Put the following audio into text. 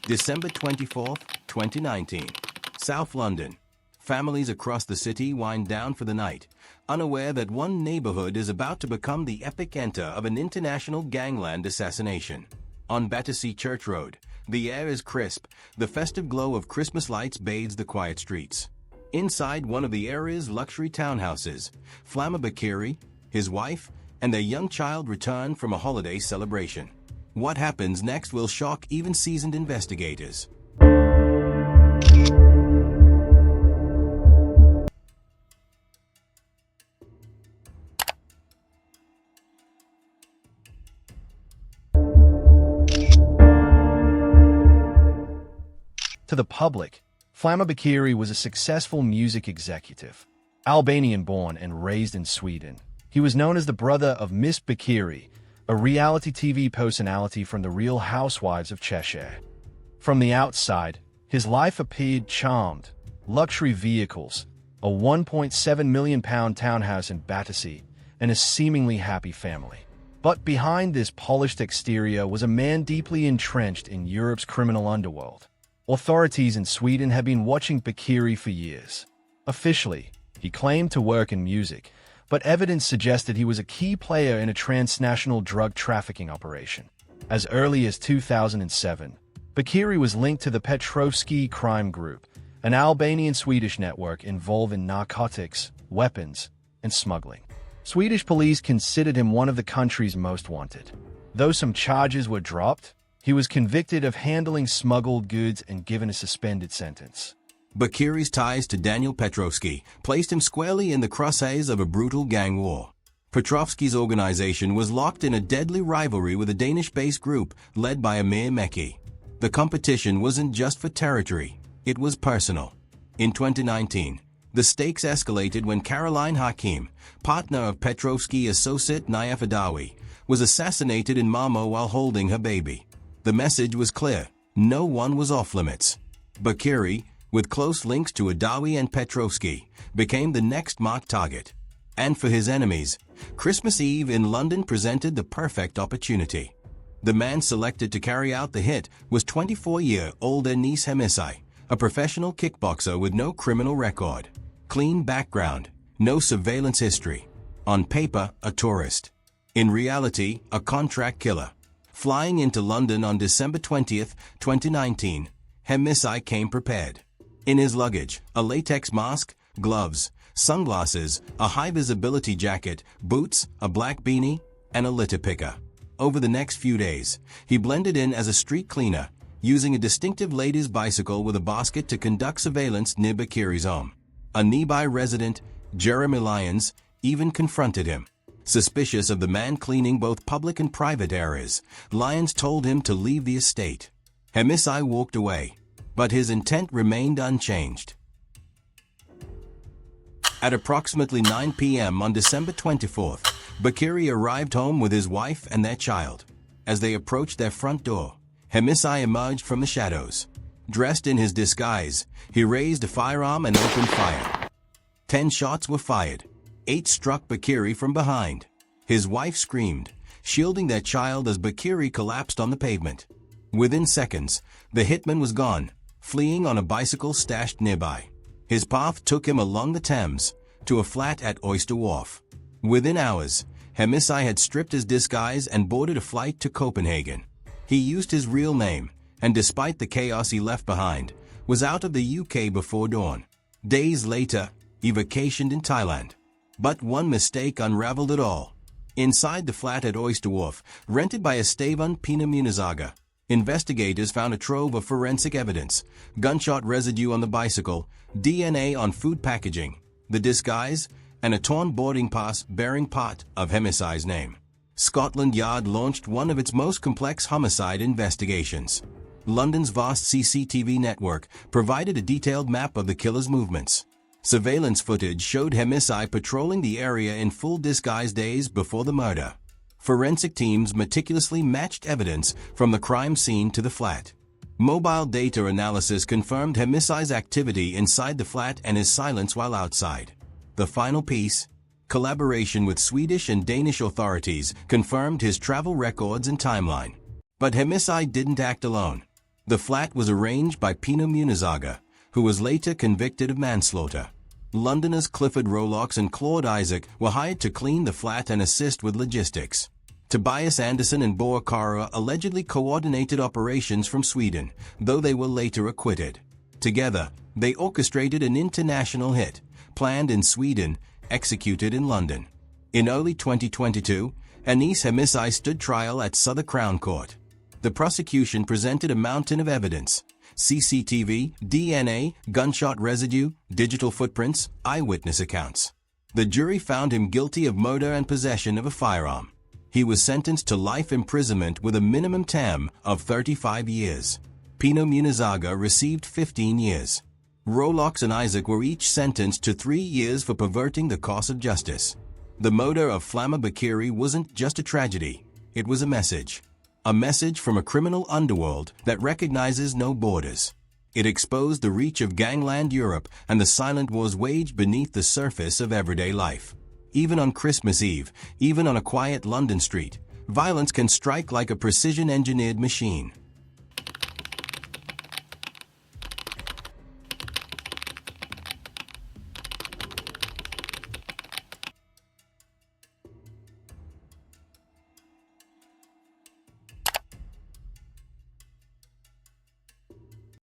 December 24, 2019. South London. Families across the city wind down for the night, unaware that one neighborhood is about to become the epicenter of an international gangland assassination. On Battersea Church Road, the air is crisp, the festive glow of Christmas lights bathes the quiet streets. Inside one of the area's luxury townhouses, Flama Bakiri, his wife, and their young child return from a holiday celebration. What happens next will shock even seasoned investigators. To the public, Flama Bakiri was a successful music executive. Albanian-born and raised in Sweden, he was known as the brother of Miss Bakiri, a reality TV personality from the Real Housewives of Cheshire. From the outside, his life appeared charmed. Luxury vehicles, a £1.7 million townhouse in Battersea, and a seemingly happy family. But behind this polished exterior was a man deeply entrenched in Europe's criminal underworld. Authorities in Sweden had been watching Bakiri for years. Officially, he claimed to work in music, but evidence suggested he was a key player in a transnational drug trafficking operation. As early as 2007, Bakiri was linked to the Petrovski crime group, an Albanian-Swedish network involved in narcotics, weapons, and smuggling. Swedish police considered him one of the country's most wanted. Though some charges were dropped, he was convicted of handling smuggled goods and given a suspended sentence. Bakiri's ties to Daniel Petrovski placed him squarely in the crosshairs of a brutal gang war. Petrovski's organization was locked in a deadly rivalry with a Danish-based group led by Amir Mekki. The competition wasn't just for territory, it was personal. In 2019, the stakes escalated when Caroline Hakim, partner of Petrovski associate Naif Adawi, was assassinated in Malmö while holding her baby. The message was clear, no one was off-limits. Bakiri, with close links to Adawi and Petrovski, became the next marked target. And for his enemies, Christmas Eve in London presented the perfect opportunity. The man selected to carry out the hit was 24-year-old Enis Hemisai, a professional kickboxer with no criminal record. Clean background, no surveillance history. On paper, a tourist. In reality, a contract killer. Flying into London on December 20th, 2019, Hemisai came prepared. In his luggage, a latex mask, gloves, sunglasses, a high-visibility jacket, boots, a black beanie, and a litter picker. Over the next few days, he blended in as a street cleaner, using a distinctive lady's bicycle with a basket to conduct surveillance near Bakiri's home. A nearby resident, Jeremy Lyons, even confronted him. Suspicious of the man cleaning both public and private areas, Lyons told him to leave the estate. Hemisai walked away, but his intent remained unchanged. At approximately 9 p.m. on December 24th, Bakiri arrived home with his wife and their child. As they approached their front door, Hemisai emerged from the shadows. Dressed in his disguise, he raised a firearm and opened fire. 10 shots were fired. 8 struck Bakiri from behind. His wife screamed, shielding their child as Bakiri collapsed on the pavement. Within seconds, the hitman was gone, fleeing on a bicycle stashed nearby. His path took him along the Thames, to a flat at Oyster Wharf. Within hours, Hemisai had stripped his disguise and boarded a flight to Copenhagen. He used his real name, and despite the chaos he left behind, was out of the UK before dawn. Days later, he vacationed in Thailand. But one mistake unraveled it all. Inside the flat at Oyster Wharf, rented by Esteban Pina Munizaga, investigators found a trove of forensic evidence, gunshot residue on the bicycle, DNA on food packaging, the disguise, and a torn boarding pass bearing part of Hemisai's name. Scotland Yard launched one of its most complex homicide investigations. London's vast CCTV network provided a detailed map of the killer's movements. Surveillance footage showed Hemisai patrolling the area in full disguise days before the murder. Forensic teams meticulously matched evidence from the crime scene to the flat. Mobile data analysis confirmed Hemisai's activity inside the flat and his silence while outside. The final piece, collaboration with Swedish and Danish authorities, confirmed his travel records and timeline. But Hemisai didn't act alone. The flat was arranged by Pino Munizaga, who was later convicted of manslaughter. Londoners Clifford Rolox and Claude Isaac were hired to clean the flat and assist with logistics. Tobias Anderson and Boa Kara allegedly coordinated operations from Sweden, though they were later acquitted. Together, they orchestrated an international hit, planned in Sweden, executed in London. In early 2022, Anis Hemisai stood trial at Southwark Crown Court. The prosecution presented a mountain of evidence: CCTV, DNA, gunshot residue, digital footprints, eyewitness accounts. The jury found him guilty of murder and possession of a firearm. He was sentenced to life imprisonment with a minimum term of 35 years. Pino Munizaga received 15 years. Rolox and Isaac were each sentenced to 3 years for perverting the course of justice. The murder of Flama Bakiri wasn't just a tragedy, it was a message. A message from a criminal underworld that recognizes no borders. It exposed the reach of gangland Europe and the silent wars waged beneath the surface of everyday life. Even on Christmas Eve, even on a quiet London street, violence can strike like a precision-engineered machine.